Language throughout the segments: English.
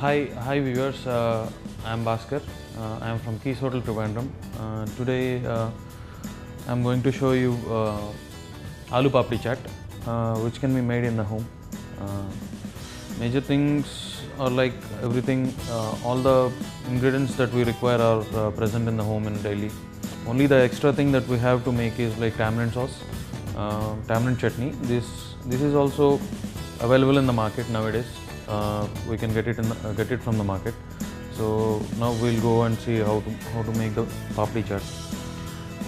Hi viewers. I am Bhaskar. I am from Keys Hotel Trivandrum. Today I am going to show you aloo papdi chaat, which can be made in the home. Major things are like everything. All the ingredients that we require are present in the home in daily. Only the extra thing that we have to make is like tamarind sauce, tamarind chutney. This is also available in the market nowadays. We can get it from the market. So now we'll go and see how to make the papdi chaat.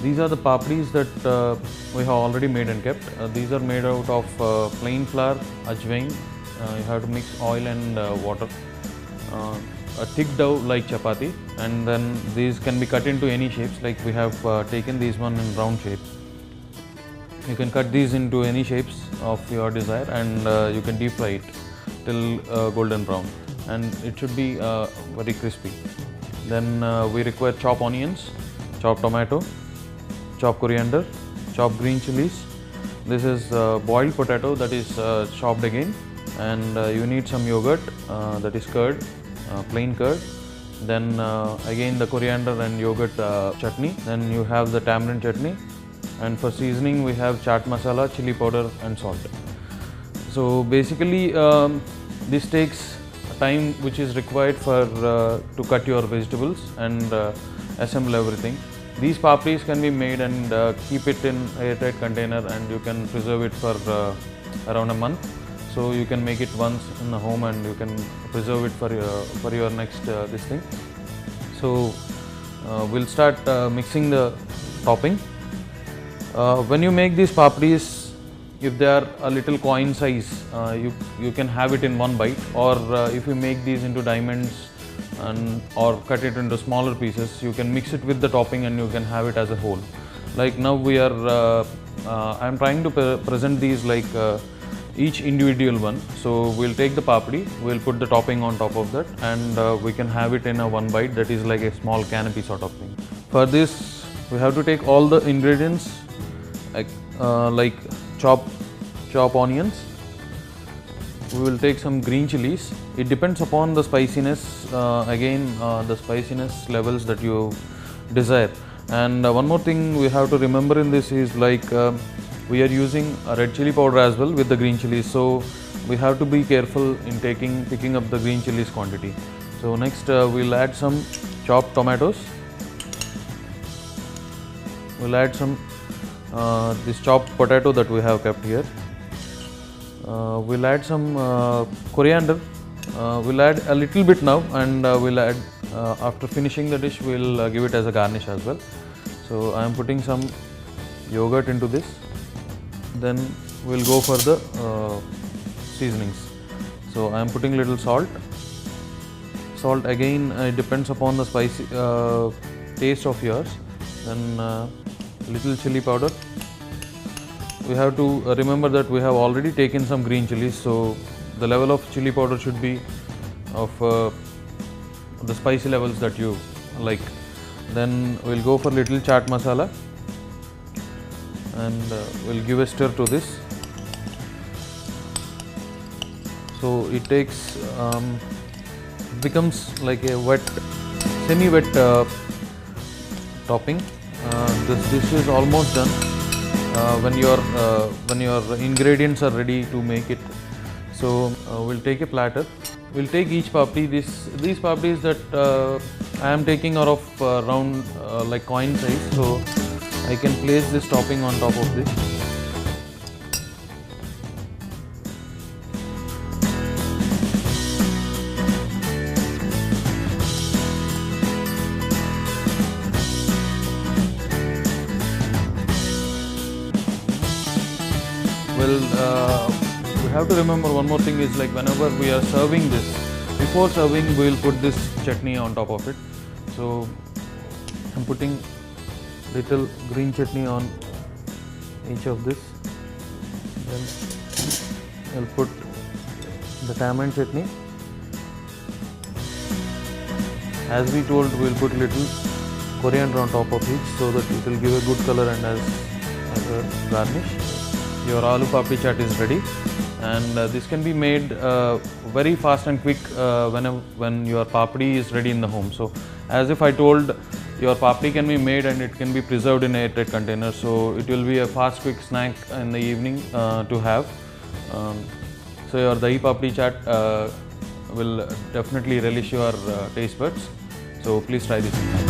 These are the papdis that we have already made and kept. These are made out of plain flour, ajwain. You have to mix oil and water. A thick dough like chapati, and then these can be cut into any shapes. Like we have taken these one in round shape. You can cut these into any shapes of your desire, and you can deep fry it till golden brown, and it should be very crispy. Then we require chopped onions, chopped tomato, chopped coriander, chopped green chilies. This is boiled potato that is chopped again, and you need some yogurt, that is curd, plain curd. Then again the coriander and yogurt chutney. Then you have the tamarind chutney, and for seasoning we have chaat masala, chili powder and salt. So basically this takes time which is required for to cut your vegetables and assemble everything. These papdis can be made and keep it in airtight container, and you can preserve it for around a month. So you can make it once in the home, and you can preserve it for your next this thing. So we'll start mixing the topping. When you make these papdis, if they are a little coin size, you can have it in one bite, or if you make these into diamonds or cut it into smaller pieces, you can mix it with the topping and you can have it as a whole. Like now we are, I am trying to present these like each individual one. So we'll take the papdi, we'll put the topping on top of that, and we can have it in a one bite, that is like a small canopy sort of thing. For this we have to take all the ingredients, like chop onions. We will take some green chilies. It depends upon the spiciness, the spiciness levels that you desire. And one more thing we have to remember in this is like we are using a red chili powder as well with the green chilies, so we have to be careful in picking up the green chilies quantity. So next we'll add some chopped tomatoes. We'll add some this chopped potato that we have kept here. We'll add some coriander. We'll add a little bit now, and we'll add after finishing the dish, we'll give it as a garnish as well. So I am putting some yogurt into this. Then we'll go for the seasonings. So I am putting little salt. Salt again, it depends upon the spicy taste of yours. Then little chili powder. We have to remember that we have already taken some green chilies, so the level of chili powder should be of the spicy levels that you like. Then we'll go for little chaat masala, and we'll give a stir to this. So it takes becomes like a wet, semi-wet topping. This dish is almost done when your ingredients are ready to make it. So we'll take a platter. We'll take each papdi. These papdis that I am taking are of round like coin size. So I can place this topping on top of this. Well, we have to remember one more thing is like whenever we are serving this, before serving we will put this chutney on top of it. So I'm putting little green chutney on each of this. Then I'll put the tamarind chutney. As we told, we'll put little coriander on top of each so that it will give a good color and as a garnish. Your aloo papdi chaat is ready. and this can be made very fast and quick when your papdi is ready in the home. So as if I told, your papdi can be made and it can be preserved in airtight containers, so it will be a fast quick snack in the evening to have. So your dahi papdi chaat will definitely relish your taste buds, so please try this.